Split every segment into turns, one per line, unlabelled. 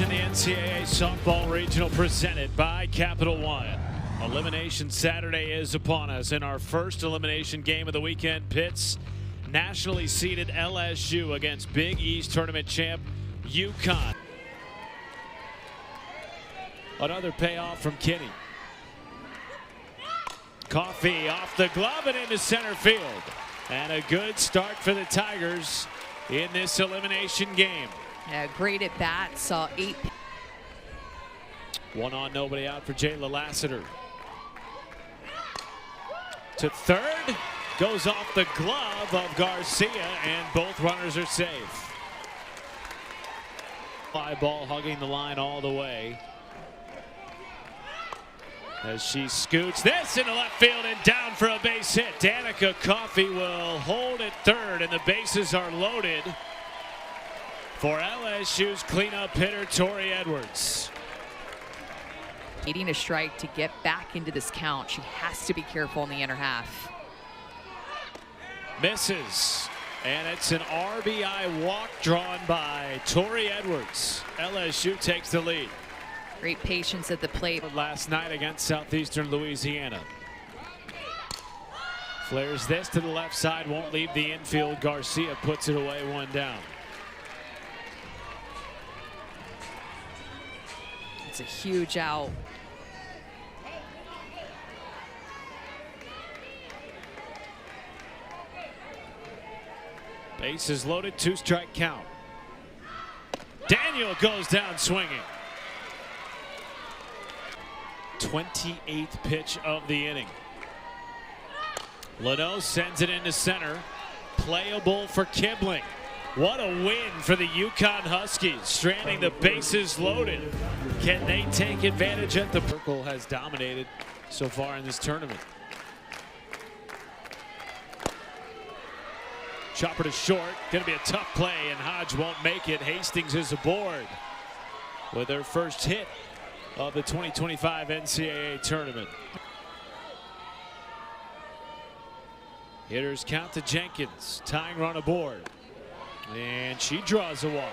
watching the NCAA Softball Regional presented by Capital One. Elimination Saturday is upon us. In our first elimination game of the weekend, Pitt's nationally seeded LSU against Big East tournament champ UConn. Another payoff from Kinney. Coffee off the glove and into center field. And a good start for the Tigers in this elimination game.
Yeah, great at bat, saw 8.
One on, nobody out for Jayla Lassiter. To third, goes off the glove of Garcia, and both runners are safe. Fly ball hugging the line all the way. As she scoots this into left field and down for a base hit. Danica Coffey will hold at third, and the bases are loaded for LSU's cleanup hitter, Tori Edwards.
Needing a strike to get back into this count. She has to be careful in the inner half.
Misses, and it's an RBI walk drawn by Tori Edwards. LSU takes the lead.
Great patience at the plate.
Last night against Southeastern Louisiana. Flares this to the left side, won't leave the infield. Garcia puts it away, one down.
It's a huge out.
Bases loaded, 2-strike count. Daniel goes down swinging. 28th pitch of the inning. Leno sends it into center. Playable for Kibling. What a win for the UConn Huskies, stranding the bases loaded. Can they take advantage at the circle? Has dominated so far in this tournament. Chopper to short, gonna be a tough play, and Hodge won't make it. Hastings is aboard with their first hit of the 2025 NCAA tournament. Hitters count to Jenkins, tying run aboard. And she draws a walk.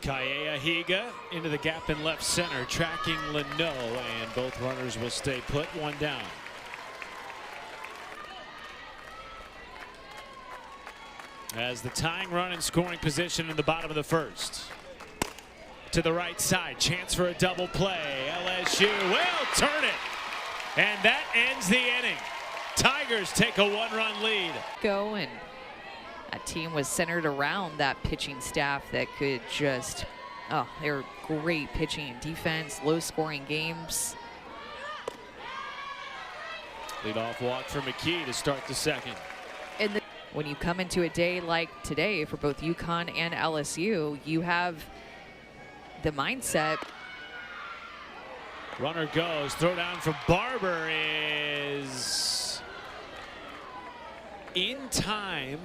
Kaya Higa into the gap in left center, tracking Leno, and both runners will stay put, one down. As the tying run in scoring position in the bottom of the first. To the right side, chance for a double play. LSU will turn it, and that ends the inning. Tigers take a 1-run lead.
And that team was centered around that pitching staff that could just, oh, they were great pitching and defense, low-scoring games.
Leadoff walk for McKee to start the second.
And when you come into a day like today for both UConn and LSU, you have the mindset.
Runner goes, throw down from Barber is in time.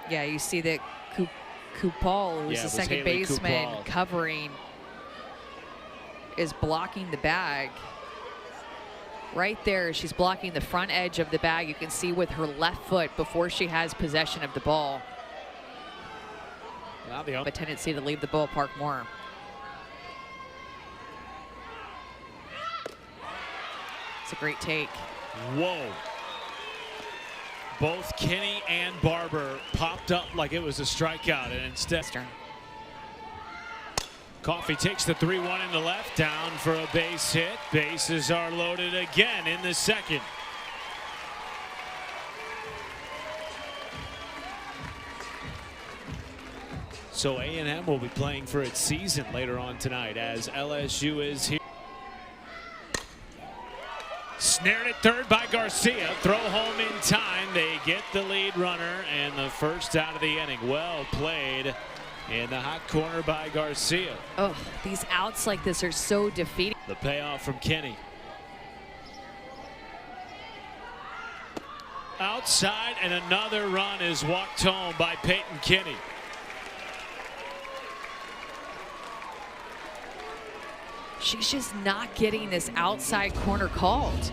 Yeah, you see that Kupal, who's the second baseman covering, is blocking the bag. Right there, she's blocking the front edge of the bag. You can see with her left foot before she has possession of the ball. A tendency to leave the ballpark more. It's a great take.
Whoa. Both Kinney and Barber popped up like it was a strikeout, and instead Coffey takes the 3-1 in the left, down for a base hit. Bases are loaded again in the second. So A&M will be playing for its season later on tonight as LSU is here. Snared at third by Garcia. Throw home in time. They get the lead runner and the first out of the inning. Well played in the hot corner by Garcia.
Oh, these outs like this are so defeating.
The payoff from Kinney. outside, and another run is walked home by Peyton Kinney.
She's just not getting this outside corner called.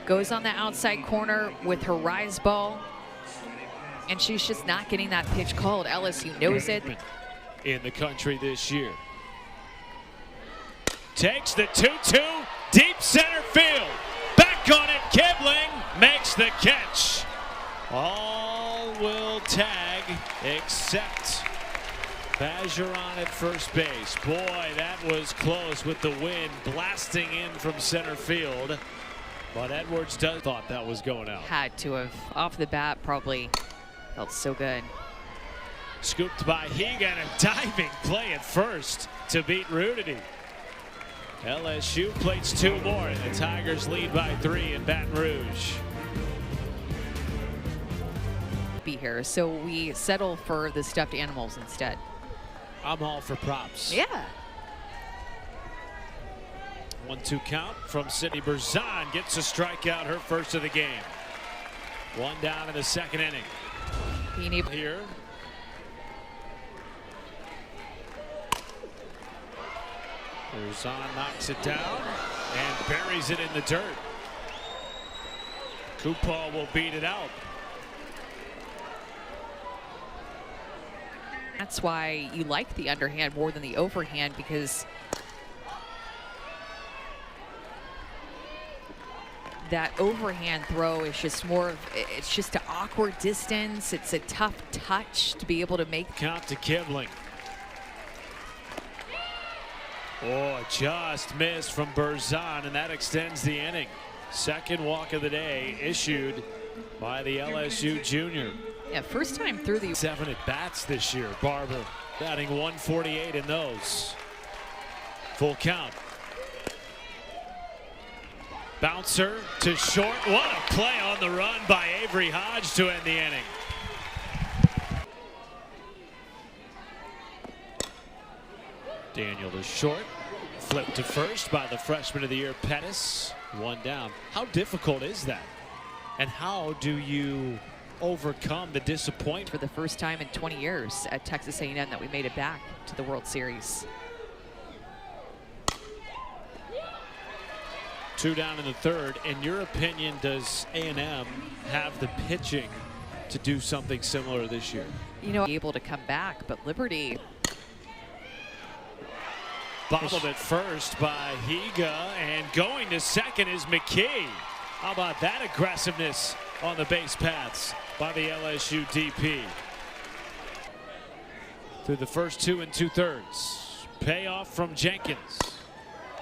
Goes on the outside corner with her rise ball, and she's just not getting that pitch called. LSU knows it.
In the country this year. Takes the 2-2, deep center field. Back on it, Kibling makes the catch. All will tag except Bergeron at first base. Boy, that was close with the wind blasting in from center field. But Edwards thought that was going out.
Had to have. Off the bat, probably felt so good.
Scooped by Higa and a diving play at first to beat Rudity. LSU plates 2 more, and the Tigers lead by 3 in Baton Rouge.
Be here, so we settle for the stuffed animals instead.
I'm all for props.
Yeah.
1-2 count from Sydney Berzon. Gets a strikeout, her first of the game. 1 down in the second inning. Here. Berzon knocks it down and buries it in the dirt. Kupal will beat it out.
That's why you like the underhand more than the overhand, because that overhand throw is just more of, it's just an awkward distance. It's a tough touch to be able to make.
Count to Kibling. Oh, just missed from Berzon, and that extends the inning. Second walk of the day issued by the LSU junior.
Yeah, first time through the
7 at bats this year. Barber batting 148 in those. Full count. Bouncer to short. What a play on the run by Avery Hodge to end the inning. Daniel to short. Flipped to first by the freshman of the year, Pettis. 1 down. How difficult is that? And how do you overcome the disappointment?
For the first time in 20 years at Texas A&M that we made it back to the World Series.
2 down in the third. In your opinion, does A&M have the pitching to do something similar this year?
You know, able to come back, but Liberty
bobbled at first by Higa, and going to second is McKee. How about that aggressiveness on the base paths by the LSU DP? Through the first 2 2/3. Payoff from Jenkins.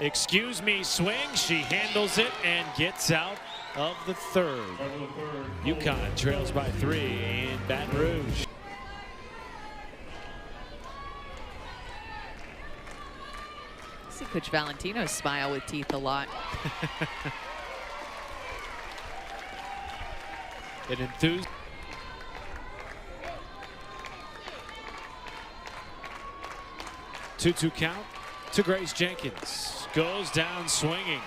Excuse me, swing. She handles it and gets out of the third. UConn trails by 3 in Baton Rouge.
I see Coach Valentino smile with teeth a lot.
An enthused. Two count to Grace Jenkins. Goes down swinging.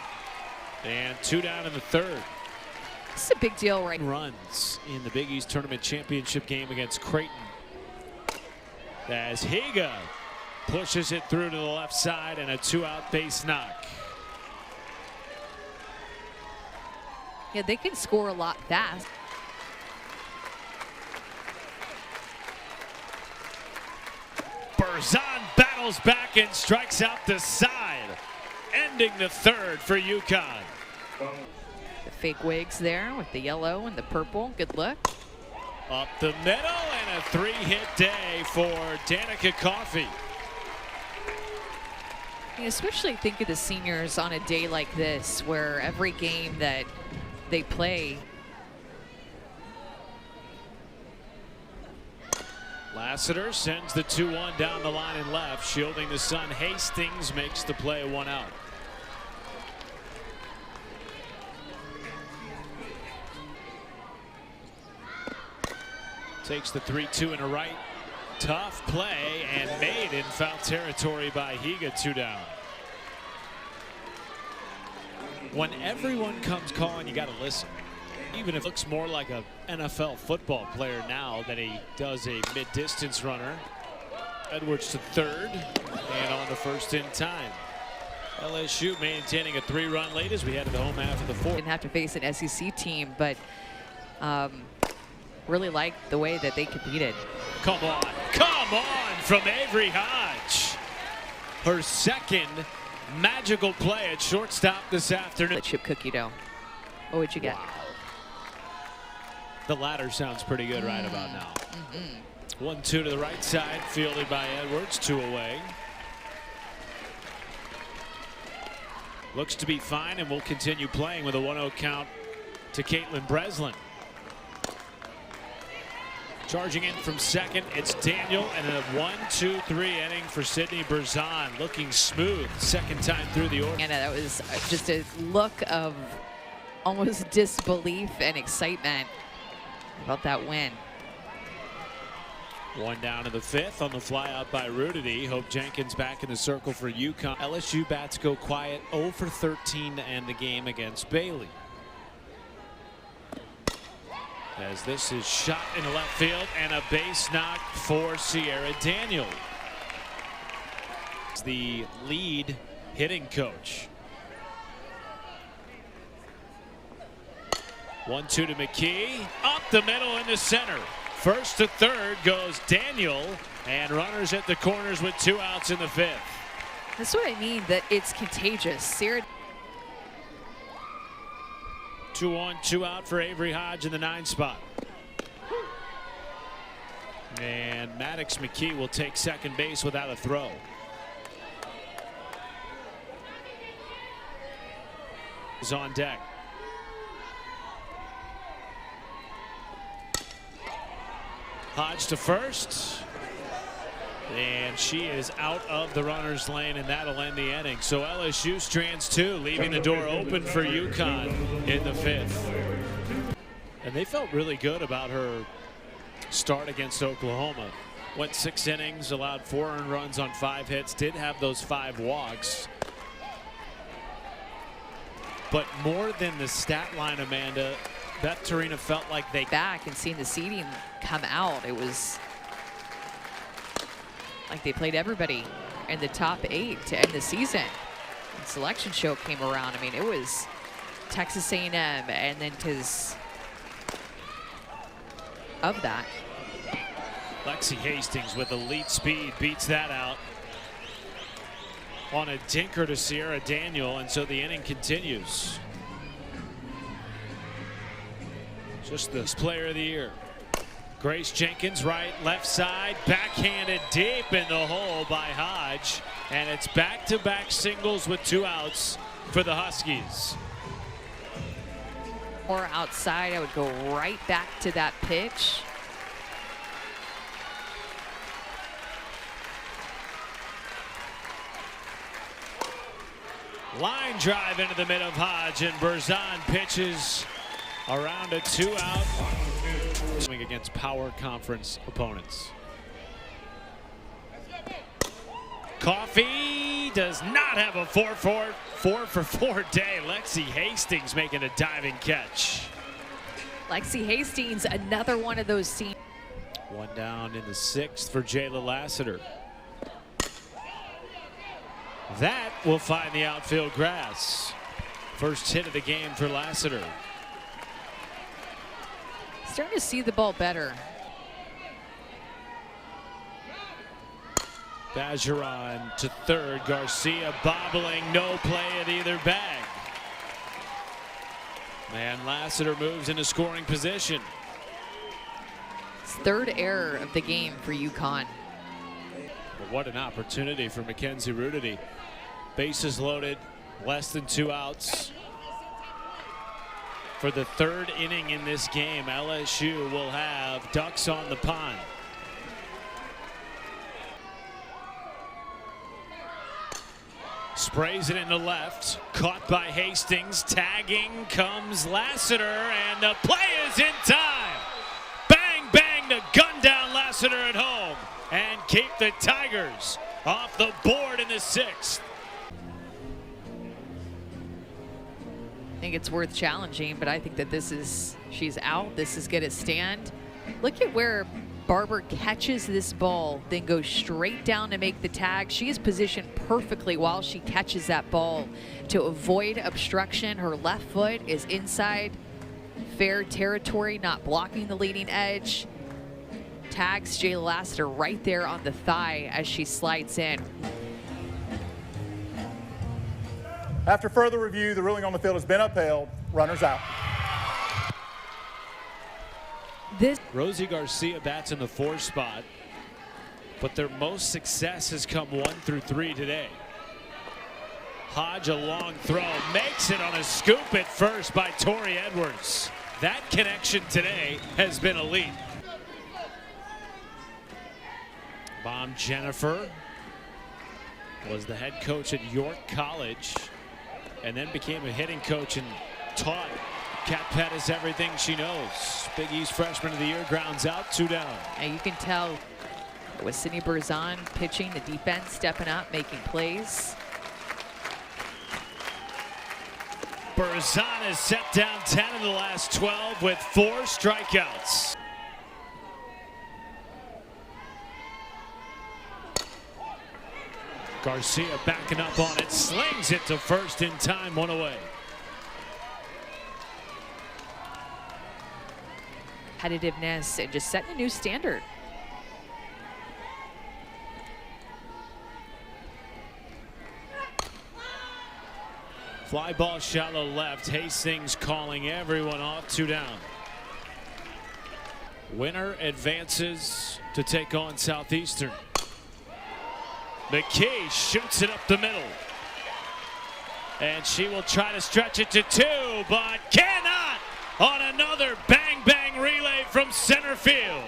And 2 down in the third.
This is a big deal, right?
Runs in the Big East Tournament Championship game against Creighton. As Higa pushes it through to the left side, and a 2-out base knock.
Yeah, they can score a lot fast.
Berzon battles back and strikes out the side, ending the third for UConn.
The fake wigs there with the yellow and the purple. Good look.
Up the middle, and a 3-hit day for Danica Coffey.
You especially think of the seniors on a day like this, where every game that they play.
Lassiter sends the 2-1 down the line and left, shielding the sun. Hastings makes the play, 1 out. Takes the 3-2 and a right. Tough play and made in foul territory by Higa, 2 down. When everyone comes calling, you got to listen. Even if it looks more like an NFL football player now than he does a mid-distance runner. Edwards to third and on to first in time. LSU maintaining a 3-run lead as we head to the home half of the fourth.
Didn't have to face an SEC team, but really liked the way that they competed.
Come on from Avery Hodge. Her second magical play at shortstop this afternoon.
Chip cookie dough. What would you get?
Wow. The latter sounds pretty good right about now. 1-2 to the right side, fielded by Edwards, 2 away. Looks to be fine, and will continue playing with a 1-0 count to Caitlin Breslin. Charging in from second, it's Daniel, and a 1-2-3 inning for Sydney Berzon, looking smooth second time through the order.
And that was just a look of almost disbelief and excitement about that win.
1 down to the 5th on the fly out by Rudity. Hope Jenkins back in the circle for UConn. LSU bats go quiet, 0 for 13 to end the game against Bailey. As this is shot in the left field and a base knock for Sierra Daniel. The lead hitting coach. 1-2 to McKee, up the middle into center. First to third goes Daniel, and runners at the corners with 2 outs in the 5th.
That's what I mean, that it's contagious. Sierra.
2 on, 2 out for Avery Hodge in the 9 spot. And Maddox McKee will take second base without a throw. Is on deck. Hodge to first, and she is out of the runner's lane, and that'll end the inning. So LSU strands 2, leaving the door open for UConn in the 5th. And they felt really good about her start against Oklahoma. Went 6 innings, allowed 4 earned runs on 5 hits, did have those 5 walks. But more than the stat line, Amanda, Beth Torina felt like they
back and seeing the seeding come out. It was like they played everybody in the top 8 to end the season. And selection show came around. I mean, it was Texas A&M and then of that.
Lexi Hastings with elite speed beats that out on a dinker to Sierra Daniel, and so the inning continues. Just this player of the year. Grace Jenkins, right, left side, backhanded deep in the hole by Hodge, and it's back-to-back singles with 2 outs for the Huskies.
Or outside, I would go right back to that pitch.
Line drive into the mid of Hodge, and Berzon pitches around a 2-out. Against power conference opponents. Coffee does not have a 4 for 4 day. Lexi Hastings making a diving catch.
Lexi Hastings, another one of those teams.
1 down in the 6th for Jayla Lassiter. That will find the outfield grass. First hit of the game for Lassiter.
Starting to see the ball better.
Bajeron to third. Garcia bobbling, no play at either bag. And Lassiter moves into scoring position.
It's 3rd error of the game for UConn.
But what an opportunity for Mackenzie Rudity. Bases loaded, less than 2 outs. For the 3rd inning in this game, LSU will have ducks on the pond. Sprays it into left, caught by Hastings, tagging comes Lassiter, and the play is in time. Bang, bang to gun down Lassiter at home and keep the Tigers off the board in the 6th.
think it's worth challenging, but I think that she's out. This is gonna stand. Look at where Barber catches this ball, then goes straight down to make the tag. She is positioned perfectly while she catches that ball to avoid obstruction. Her left foot is inside fair territory, not blocking the leading edge. Tags Jayla Lassiter right there on the thigh as she slides in.
After further review, the ruling on the field has been upheld. Runners out.
Rosie Garcia bats in the 4 spot, but their most success has come 1 through 3 today. Hodge, a long throw, makes it on a scoop at first by Tori Edwards. That connection today has been elite. Mom Jennifer was the head coach at York College and then became a hitting coach and taught Kat Pettis everything she knows. Big East freshman of the year, grounds out, 2 down.
And you can tell it was Sydney Berzon pitching, the defense stepping up, making plays.
Berzon has set down 10 in the last 12 with 4 strikeouts. Garcia backing up on it, slings it to first in time, 1 away.
Competitiveness and just setting a new standard.
Fly ball shallow left. Hastings calling everyone off, 2 down. Winner advances to take on Southeastern. McKee shoots it up the middle. And she will try to stretch it to 2, but cannot on another bang-bang relay from center field.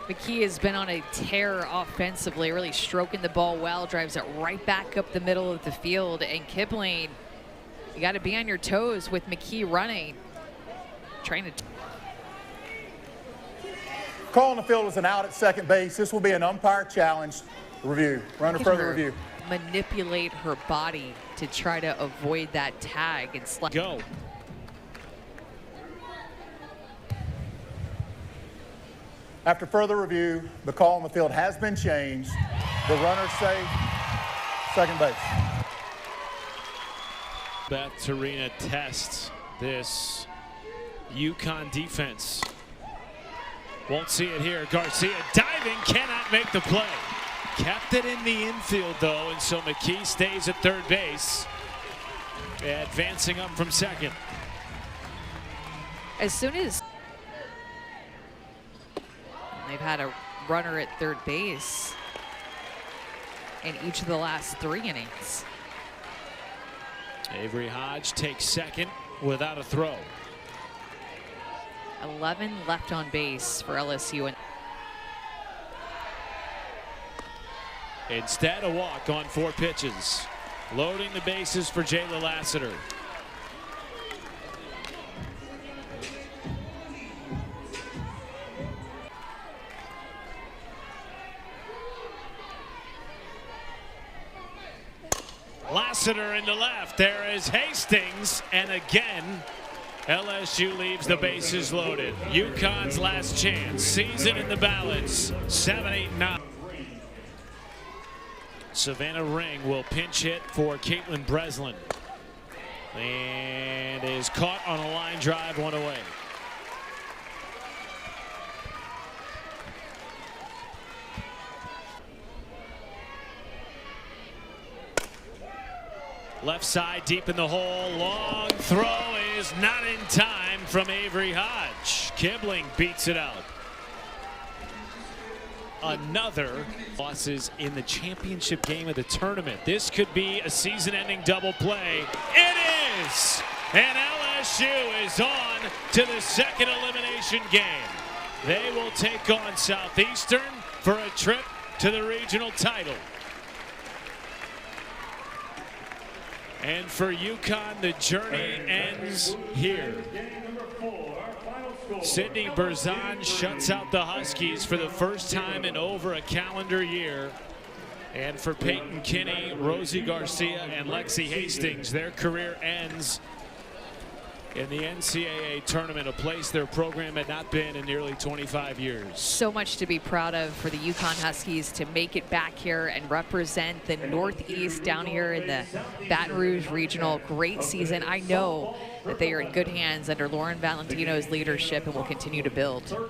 McKee has been on a tear offensively, really stroking the ball well, drives it right back up the middle of the field. And Kipling, you got to be on your toes with McKee running. Trying to.
Call on the field was an out at second base. This will be an umpire challenge review. Runner further review.
Manipulate her body to try to avoid that tag and slide.
Go.
After further review, the call on the field has been changed. The runner safe, second base.
Beth Tarina tests this UConn defense. Won't see it here. Garcia diving, cannot make the play. Kept it in the infield though, and so McKee stays at third base, advancing up from second.
As soon as they've had a runner at third base in each of the last 3 innings.
Avery Hodge takes second without a throw.
11 left on base for LSU.
Instead, a walk on 4 pitches. Loading the bases for Jayla Lassiter. Lassiter into left. There is Hastings, and again, LSU leaves the bases loaded. UConn's last chance. Season in the balance. 7-8-9. Savannah Ring will pinch hit for Caitlin Breslin. And is caught on a line drive, 1 away. Left side deep in the hole. Long throw is not in time from Avery Hodge. Kibling beats it out. Another losses in the championship game of the tournament. This could be a season-ending double play. It is! And LSU is on to the second elimination game. They will take on Southeastern for a trip to the regional title. And for UConn, the journey ends here.
Game number 4, final
Sydney Berzon shuts out the Huskies for the first time in over a calendar year. And for Peyton Kinney, Rosie Garcia, and Lexi Hastings, their career ends in the NCAA tournament, a place their program had not been in nearly 25 years.
So much to be proud of for the UConn Huskies to make it back here and represent the Northeast down here in the Baton Rouge Regional. Great season. I know that they are in good hands under Lauren Valentino's leadership and will continue to build.